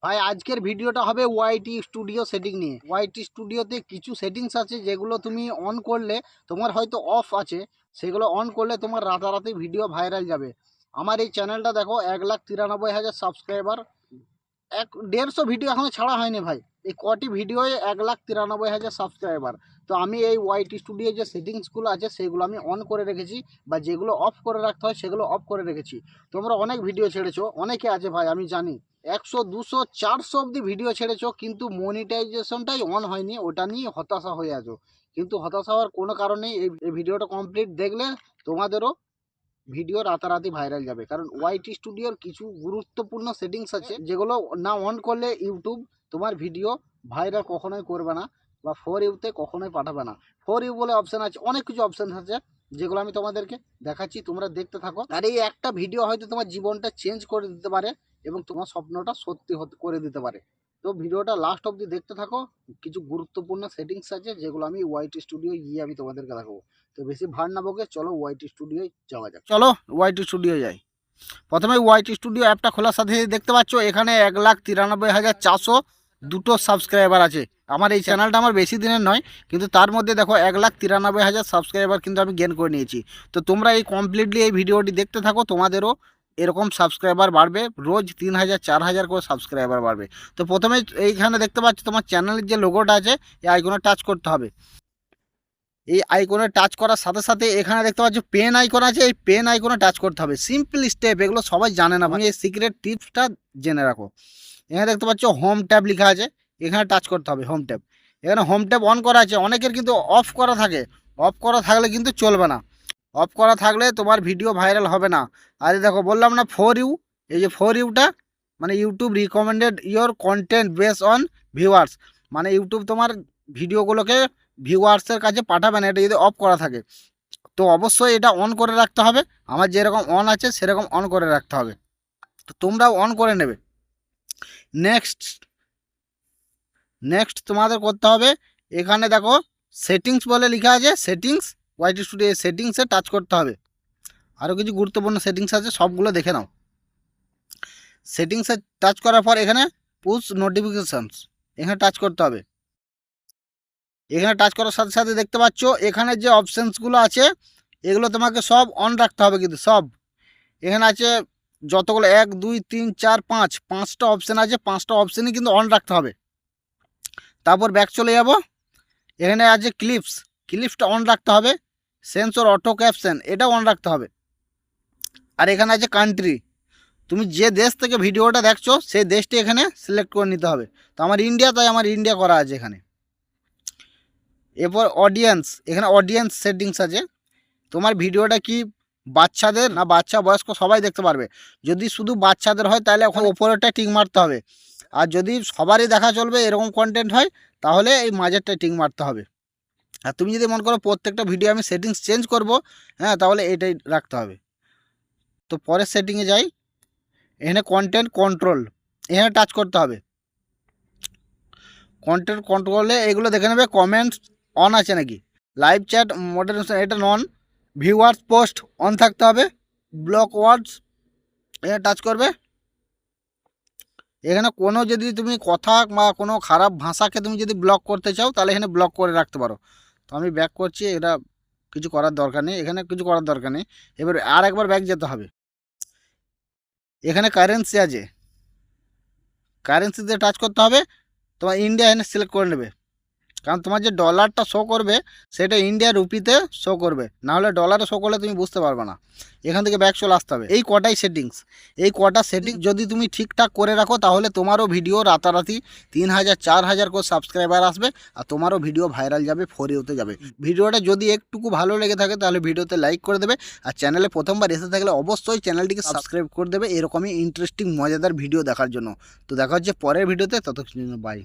ভাই আজকের ভিডিওটা হবে ওয়াইটি স্টুডিও সেটিং নিয়ে। ওয়াইটি স্টুডিওতে কিছু সেটিংস আছে যেগুলো তুমি অন করলে, তোমার হয়তো অফ আছে, সেগুলো অন করলে তোমার রাতারাতি ভিডিও ভাইরাল যাবে। আমার এই চ্যানেলটা দেখো 1,93,000 সাবস্ক্রাইবার, 150 ভিডিও এখনো ছাড়া হয়নি ভাই। এই কটি ভিডিওয়ে 1,93,000 সাবস্ক্রাইবার। তো আমি এই ওয়াইটি স্টুডিও যে সেটিংসগুলো আছে সেগুলো আমি অন করে রেখেছি, বা যেগুলো অফ করে রাখতে হয় সেগুলো অফ করে রেখেছি। তোমরা অনেক ভিডিও ছেড়েছো, অনেকে আছে ভাই আমি জানি, 100, 200, 400 অব্দি ভিডিও ছেড়েছো, কিন্তু মনিটাইজেশনটাই অন হয়নি। ওটা নিয়ে হতাশা হয়ে আছো, কিন্তু হতাশা হওয়ার কোনো কারণ নেই। এই ভিডিওটা কমপ্লিট দেখলে তোমাদেরও ভিডিও রাতারাতি ভাইরাল যাবে। কারণ ওয়াইটি স্টুডিওর কিছু গুরুত্বপূর্ণ সেটিংস আছে যেগুলো না অন করলে ইউটিউব তোমার ভিডিও ভাইরাল কখনোই করবে না, বা ফর ইউতে কখনোই পাঠাবে না। ফর ইউ বলে অপশান আছে, অনেক কিছু অপশান আছে যেগুলো আমি তোমাদেরকে দেখাচ্ছি, তোমরা দেখতে থাকো। আর এই একটা ভিডিও হয়তো তোমার জীবনটা চেঞ্জ করে দিতে পারে এবং তোমার স্বপ্নটা সত্যি করে দিতে পারে। তো ভিডিওটা লাস্ট অবধি দেখতে থাকো। কিছু গুরুত্বপূর্ণ সেটিংস আছে যেগুলো আমি ওয়াইটি স্টুডিও গিয়ে আমি তোমাদেরকে দেখাবো। তো বেশি ভার না বকে চলো ওয়াইটি স্টুডিওয় যাওয়া যাক। চলো ওয়াইটি স্টুডিও যাই। প্রথমে ওয়াইটি স্টুডিও অ্যাপটা খোলার সাথে দেখতে পাচ্ছ এখানে 1,93,400 দুটো সাবস্ক্রাইবার আছে। আমার এই চ্যানেলটা আমার বেশি দিনের নয়, কিন্তু তার মধ্যে দেখো 1,93,000 সাবস্ক্রাইবার কিন্তু আমি গেন করে নিয়েছি। তো তোমরা এই কমপ্লিটলি এই ভিডিওটি দেখতে থাকো, তোমাদেরও এরকম সাবস্ক্রাইবার বাড়বে, রোজ 3,000 4,000 করে সাবস্ক্রাইবার বাড়বে। তো প্রথমে এইখানে দেখতে পাচ্ছ তোমার চ্যানেলের যে লোগোটা আছে এই আইকনে টাচ করতে হবে। এই আইকনে টাচ করার সাথে সাথে এখানে দেখতে পাচ্ছ পেন আইকন আছে, এই পেন আইকনে টাচ করতে হবে। সিম্পল স্টেপ, এগুলো সবাই জানে না, আমি এই সিক্রেট টিপসটা জেনে রাখো। এখানে দেখতে পাচ্ছ হোম ট্যাব লেখা আছে, এখানে টাচ করতে হবে হোম ট্যাব। এখানে হোম ট্যাব অন করা আছে, অনেকের কিন্তু অফ করা থাকে। অফ করা থাকলে কিন্তু চলবে না, অফ করা থাকলে তোমার ভিডিও ভাইরাল হবে না। আর দেখো বললাম না ফর ইউ, এই যে ফর ইউটা মানে YouTube recommended your content base on viewers, মানে ইউটিউব তোমার ভিডিওগুলোকে ভিউয়ার্সের কাছে পাঠাবে না, এটা যদি অফ করা থাকে। তো অবশ্যই এটা অন করে রাখতে হবে, আমার যেরকম অন আছে সেরকম অন করে রাখতে হবে। তো তোমরাও অন করে নেবে। নেক্সট নেক্সট তোমাদের করতে হবে, এখানে দেখো সেটিংস বলে লেখা আছে, সেটিংস ওয়াইটি স্টুডিও সেটিংসে টাচ করতে হবে। আরও কিছু গুরুত্বপূর্ণ সেটিংস আছে, সবগুলো দেখে নাও। সেটিংসে টাচ করার পর এখানে পুশ নোটিফিকেশানস, এখানে টাচ করতে হবে। এখানে টাচ করার সাথে সাথে দেখতে পাচ্ছ এখানে যে অপশানসগুলো আছে এগুলো তোমাকে সব অন রাখতে হবে, কিন্তু সব এখানে আছে যতগুলো 1 2 3 4 5 5টা অপশান আছে, 5টা অপশানই কিন্তু অন রাখতে হবে। তারপর ব্যাক চলে যাব, এখানে আছে ক্লিপসটা অন রাখতে হবে। সেন্সর অটো ক্যাপশন এটা অন রাখতে হবে। আর এখানে আছে কান্ট্রি, তুমি যে দেশ থেকে ভিডিওটা দেখছো সেই দেশটি এখানে সিলেক্ট করে নিতে হবে। তো আমার ইন্ডিয়া, তাই আমার ইন্ডিয়া করা আছে এখানে। এরপর অডিয়েন্স, এখানে অডিয়েন্স সেটিংস আছে, তোমার ভিডিওটা কি বাচ্চাদের না বাচ্চা বয়স্ক সবাই দেখতে পারবে। যদি শুধু বাচ্চাদের হয় তাহলে ওখানে ওপরেরটা টিক মারতে হবে, আর যদি সবারই দেখা চলবে এরকম কন্টেন্ট হয় তাহলে এই মাঝেরটা টিক মারতে হবে। আর তুমি যদি মনে করো প্রত্যেকটা ভিডিও আমি সেটিংস চেঞ্জ করব, হ্যাঁ, তাহলে এটাই রাখতে হবে। তো পরের সেটিংয়ে যাই, এখানে কন্টেন্ট কন্ট্রোল, এখানে টাচ করতে হবে। কন্টেন্ট কন্ট্রোলে এগুলো দেখে নেবে কমেন্টস অন আছে নাকি, লাইভ চ্যাট মডারেশন এটা নন, ভিউয়ার্স পোস্ট অন থাকতে হবে, ব্লক ওয়ার্ডস এখানে টাচ করবে। এখানে কোনো যদি তুমি কথা বা কোনো খারাপ ভাষাকে তুমি যদি ব্লক করতে চাও তাহলে এখানে ব্লক করে রাখতে পারো। তো আমি ব্যাক করছি, এটা কিছু করার দরকার নেই, এখানে কিছু করার দরকার নেই। এবার আর একবার ব্যাক যেতে হবে। এখানে কারেন্সি আছে, কারেন্সিতে টাচ করতে হবে। তোমার ইন্ডিয়া এখানে সিলেক্ট করে নেবে, কারণ তোমার যে ডলারটা শো করবে সেটা ইন্ডিয়া রুপিতে শো করবে, না হলে ডলারে শো করলে তুমি বুঝতে পারবে না। এখান থেকে ব্যাক চলে আসতে হবে। এই কটাই সেটিংস, এই কটা সেটিংস যদি তুমি ঠিকঠাক করে রাখো তাহলে তোমারও ভিডিও রাতারাতি 3,000 4,000 করে সাবস্ক্রাইবার আসবে, আর তোমারও ভিডিও ভাইরাল যাবে, ফর ইউতে যাবে। ভিডিওটা যদি একটুকু ভালো লেগে থাকে তাহলে ভিডিওতে লাইক করে দেবে, আর চ্যানেলে প্রথমবার এসে থাকলে অবশ্যই চ্যানেলটিকে সাবস্ক্রাইব করে দেবে এরকমই ইন্টারেস্টিং মজাদার ভিডিও দেখার জন্য। তো দেখা হচ্ছে পরের ভিডিওতে, ততক্ষণ বাই।